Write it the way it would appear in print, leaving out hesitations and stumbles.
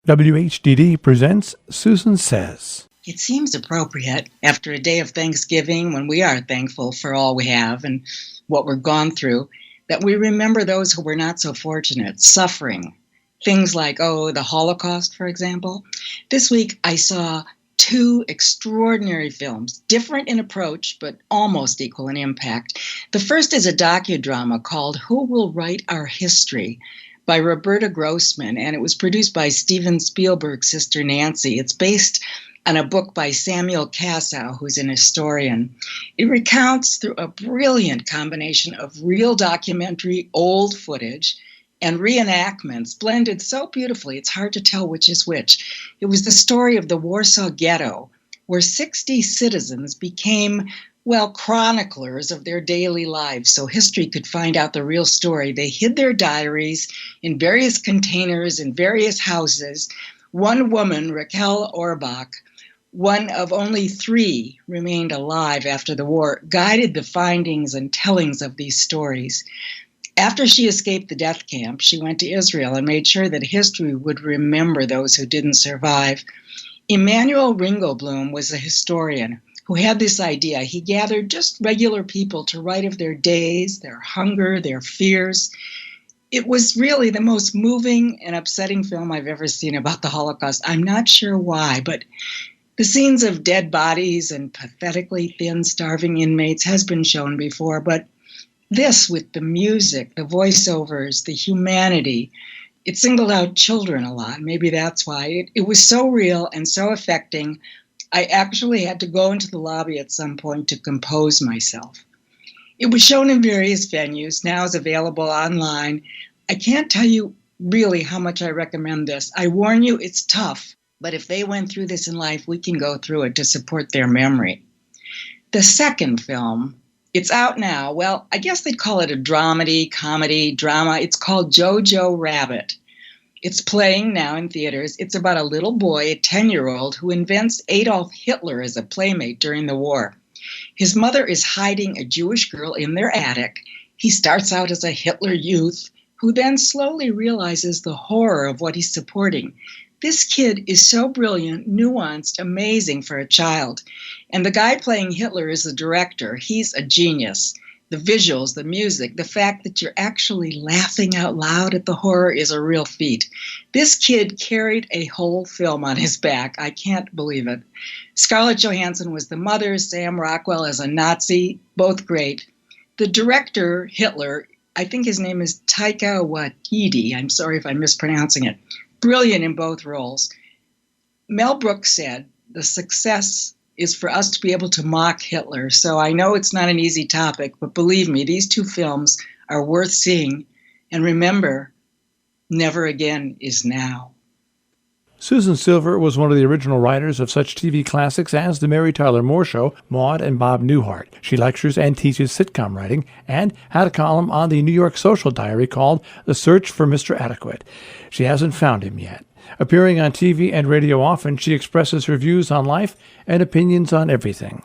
WHDD presents Susan Says. It seems appropriate after a day of Thanksgiving when we are thankful for all we have and what we've gone through, that we remember those who were not so fortunate, suffering. Things like, the Holocaust, for example. This week I saw two extraordinary films, different in approach, but almost equal in impact. The first is a docudrama called Who Will Write Our History? By Roberta Grossman, and it was produced by Steven Spielberg's sister Nancy. It's based on a book by Samuel Cassow, who's an historian. It recounts through a brilliant combination of real documentary, old footage, and reenactments blended so beautifully it's hard to tell which is which. It was the story of the Warsaw Ghetto, where 60 citizens became chroniclers of their daily lives, so history could find out the real story. They hid their diaries in various containers in various houses. One woman, Raquel Orbach, one of only 3 remained alive after the war, guided the findings and tellings of these stories. After she escaped the death camp, she went to Israel and made sure that history would remember those who didn't survive. Emanuel Ringelblum was a historian who had this idea. He gathered just regular people to write of their days, their hunger, their fears. It was really the most moving and upsetting film I've ever seen about the Holocaust. I'm not sure why, but the scenes of dead bodies and pathetically thin, starving inmates has been shown before, but this with the music, the voiceovers, the humanity, it singled out children a lot. Maybe that's why. It was so real and so affecting. I actually had to go into the lobby at some point to compose myself. It was shown in various venues, now is available online. I can't tell you really how much I recommend this. I warn you, it's tough, but if they went through this in life, we can go through it to support their memory. The second film, it's out now. Well, I guess they'd call it a dramedy, comedy, drama. It's called Jojo Rabbit. It's playing now in theaters. It's about a little boy, a 10-year-old, who invents Adolf Hitler as a playmate during the war. His mother is hiding a Jewish girl in their attic. He starts out as a Hitler youth, who then slowly realizes the horror of what he's supporting. This kid is so brilliant, nuanced, amazing for a child. And the guy playing Hitler is the director. He's a genius. The visuals, the music, the fact that you're actually laughing out loud at the horror is a real feat. This kid carried a whole film on his back. I can't believe it. Scarlett Johansson was the mother, Sam Rockwell as a Nazi, both great. The director, Hitler, I think his name is Taika Waititi. I'm sorry if I'm mispronouncing it. Brilliant in both roles. Mel Brooks said, the success is for us to be able to mock Hitler. So I know it's not an easy topic, but believe me, these two films are worth seeing. And remember, never again is now. Susan Silver was one of the original writers of such TV classics as The Mary Tyler Moore Show, Maude and Bob Newhart. She lectures and teaches sitcom writing and had a column on the New York Social Diary called The Search for Mr. Adequate. She hasn't found him yet. Appearing on TV and radio often, she expresses her views on life and opinions on everything.